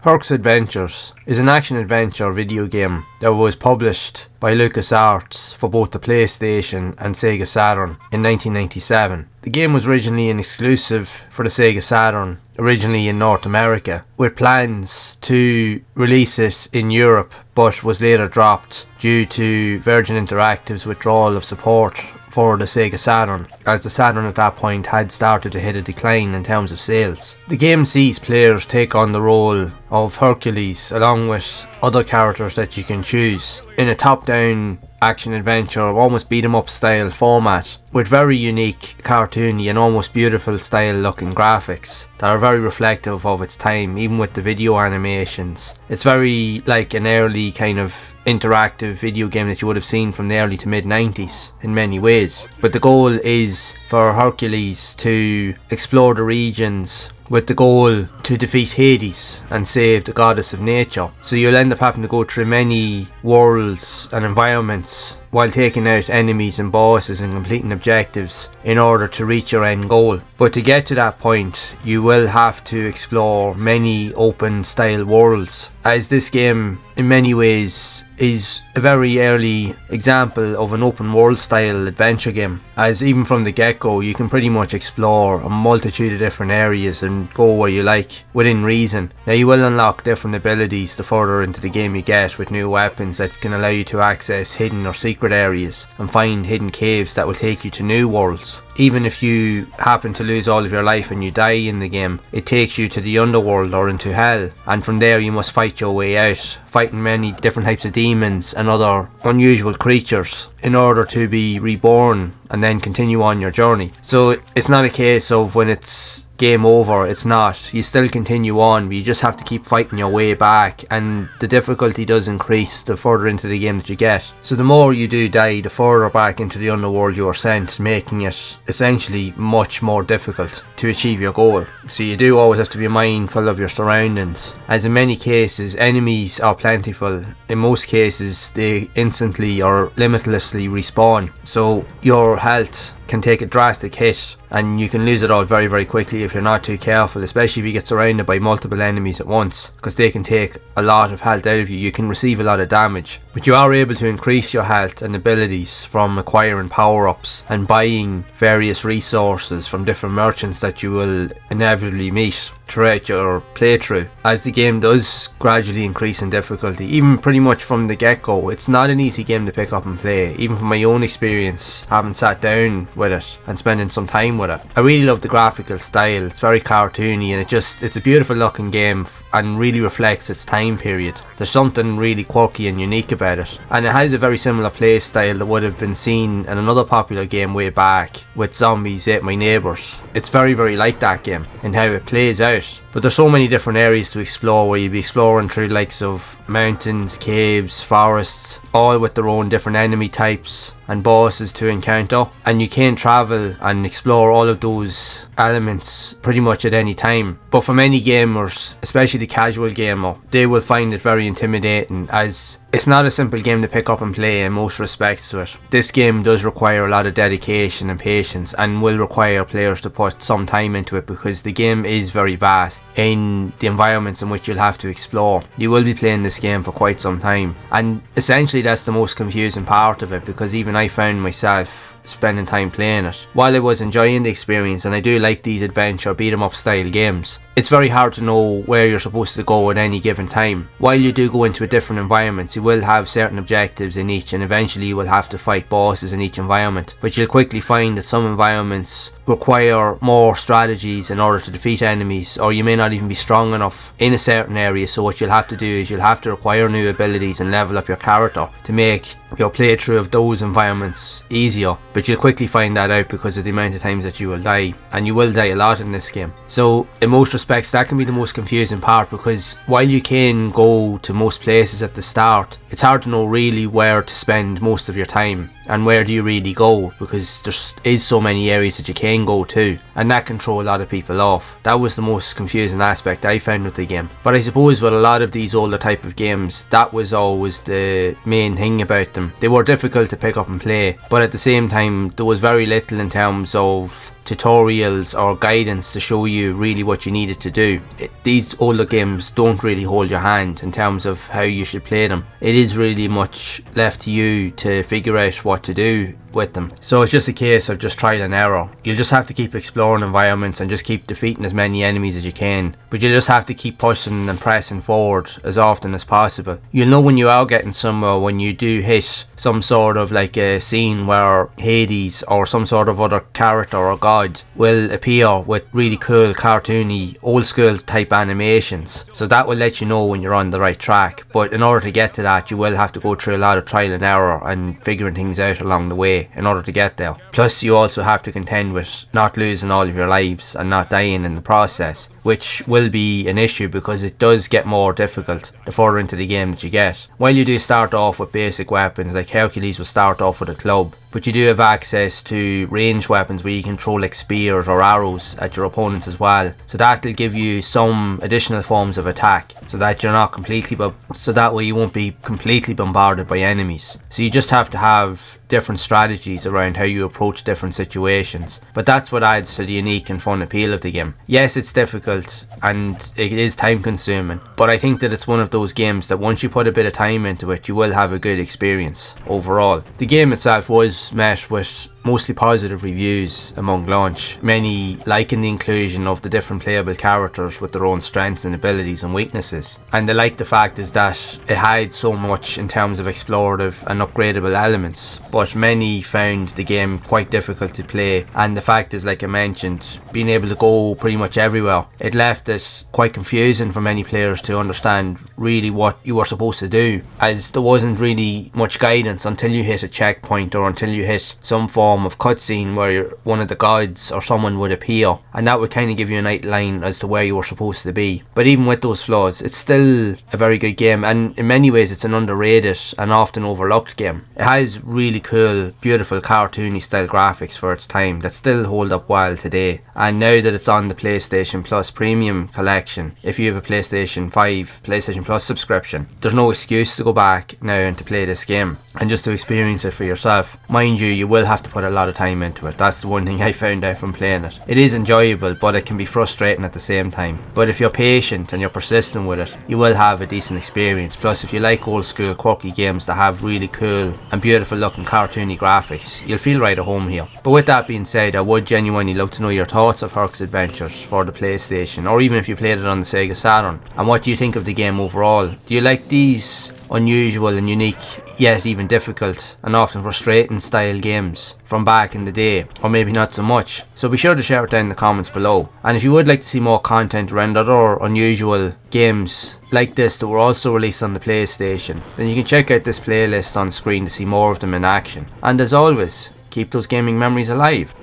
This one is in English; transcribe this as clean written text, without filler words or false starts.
Herc's Adventures is an action-adventure video game that was published by LucasArts for both the PlayStation and Sega Saturn in 1997. The game was originally an exclusive for the Sega Saturn, originally in North America, with plans to release it in Europe, but was later dropped due to Virgin Interactive's withdrawal of support for the Sega Saturn, as the Saturn at that point had started to hit a decline in terms of sales. The game sees players take on the role of Hercules along with other characters that you can choose in a top-down action-adventure, almost beat-em-up style format with very unique, cartoony and almost beautiful style looking graphics that are very reflective of its time, even with the video animations. It's very like an early kind of interactive video game that you would have seen from the early to mid 90s in many ways. But the goal is for Hercules to explore the regions with the goal to defeat Hades and save the goddess of nature. So you'll end up having to go through many worlds and environments while taking out enemies and bosses and completing objectives in order to reach your end goal. But to get to that point, you will have to explore many open style worlds, as this game in many ways is a very early example of an open world style adventure game, as even from the get-go you can pretty much explore a multitude of different areas and go where you like within reason. Now you will unlock different abilities the further into the game you get, with new weapons that can allow you to access hidden or secret areas and find hidden caves that will take you to new worlds. Even if you happen to lose all of your life and you die in the game, it takes you to the underworld or into hell, and from there you must fight your way out, fighting many different types of demons and other unusual creatures in order to be reborn and then continue on your journey. So it's not a case of when it's game over, it's not. You still continue on, but you just have to keep fighting your way back, and the difficulty does increase the further into the game that you get. So the more you do die, the further back into the underworld you are sent, making it essentially much more difficult to achieve your goal. So you do always have to be mindful of your surroundings, as in many cases enemies are plentiful. In most cases they instantly or limitlessly respawn, so your health can take a drastic hit and you can lose it all very, very quickly if you're not too careful, especially if you get surrounded by multiple enemies at once, because they can take a lot of health out of you. You can receive a lot of damage, but you are able to increase your health and abilities from acquiring power-ups and buying various resources from different merchants that you will inevitably meet throughout your playthrough, as the game does gradually increase in difficulty, even pretty much from the get-go. It's not an easy game to pick up and play, even from my own experience having sat down with it and spending some time with it. I really love the graphical style. It's very cartoony and it's a beautiful looking game and really reflects its time period. There's something really quirky and unique about it, and it has a very similar play style that would have been seen in another popular game way back with Zombies Ate My Neighbours. It's very, very like that game in how it plays out. But there's so many different areas to explore, where you'll be exploring through the likes of mountains, caves, forests, all with their own different enemy types and bosses to encounter, and you can travel and explore all of those elements pretty much at any time. But for many gamers, especially the casual gamer, they will find it very intimidating, as it's not a simple game to pick up and play in most respects to it. This game does require a lot of dedication and patience, and will require players to put some time into it, because the game is very vast in the environments in which you'll have to explore. You will be playing this game for quite some time, and essentially that's the most confusing part of it, because even I found myself spending time playing it. While I was enjoying the experience, and I do like these adventure beat 'em up style games, it's very hard to know where you're supposed to go at any given time. While you do go into different environments, you will have certain objectives in each, and eventually you will have to fight bosses in each environment, but you'll quickly find that some environments require more strategies in order to defeat enemies, or you may not even be strong enough in a certain area. So what you'll have to do is you'll have to acquire new abilities and level up your character to make your playthrough of those environments easier. But you'll quickly find that out because of the amount of times that you will die, and you will die a lot in this game. So in most respects that can be the most confusing part, because while you can go to most places at the start, it's hard to know really where to spend most of your time and where do you really go, because there is so many areas that you can go to, and that can throw a lot of people off. That was the most confusing aspect I found with the game. But I suppose with a lot of these older type of games, that was always the main thing about them. They were difficult to pick up and play, but at the same time there was very little in terms of tutorials or guidance to show you really what you needed to do. These older games don't really hold your hand in terms of how you should play them. It is really much left to you to figure out what to do with them. So it's just a case of just trial and error. You'll just have to keep exploring environments and just keep defeating as many enemies as you can, but you just have to keep pushing and pressing forward as often as possible. You'll know when you are getting somewhere when you do hit some sort of like a scene where Hades or some sort of other character or god will appear with really cool cartoony old school type animations, so that will let you know when you're on the right track. But in order to get to that, you will have to go through a lot of trial and error and figuring things out along the way in order to get there. Plus you also have to contend with not losing all of your lives and not dying in the process, which will be an issue because it does get more difficult the further into the game that you get. While you do start off with basic weapons, like Hercules will start off with a club, but you do have access to ranged weapons where you can throw like spears or arrows at your opponents as well, so that will give you some additional forms of attack so that you're not completely so that way you won't be completely bombarded by enemies. So you just have to have different strategies around how you approach different situations, but that's what adds to the unique and fun appeal of the game. Yes, it's difficult and it is time consuming, but I think that it's one of those games that once you put a bit of time into it, you will have a good experience overall. The game itself was met with mostly positive reviews among launch, many liking the inclusion of the different playable characters with their own strengths and abilities and weaknesses. And they liked the fact is that it had so much in terms of explorative and upgradable elements, but many found the game quite difficult to play, and the fact is, like I mentioned, being able to go pretty much everywhere, it left it quite confusing for many players to understand really what you were supposed to do, as there wasn't really much guidance until you hit a checkpoint or until you hit some form of cutscene where one of the gods or someone would appear, and that would kind of give you an outline as to where you were supposed to be. But even with those flaws, it's still a very good game, and in many ways it's an underrated and often overlooked game. It has really cool, beautiful cartoony style graphics for its time that still hold up well today, and now that it's on the PlayStation Plus Premium collection, if you have a PlayStation 5 PlayStation Plus subscription, there's no excuse to go back now and to play this game and just to experience it for yourself. Mind you will have to put a lot of time into it. That's the one thing I found out from playing it. It is enjoyable, but it can be frustrating at the same time. But if you're patient and you're persistent with it, you will have a decent experience. Plus, if you like old school quirky games that have really cool and beautiful looking cartoony graphics, you'll feel right at home here. But with that being said, I would genuinely love to know your thoughts of Herc's adventures for the PlayStation, or even if you played it on the Sega Saturn, and what do you think of the game overall? Do you like these unusual and unique, yet even difficult and often frustrating style games from back in the day, or maybe not so much? So be sure to share it down in the comments below. And if you would like to see more content around other unusual games like this that were also released on the PlayStation, then you can check out this playlist on screen to see more of them in action. And as always, keep those gaming memories alive.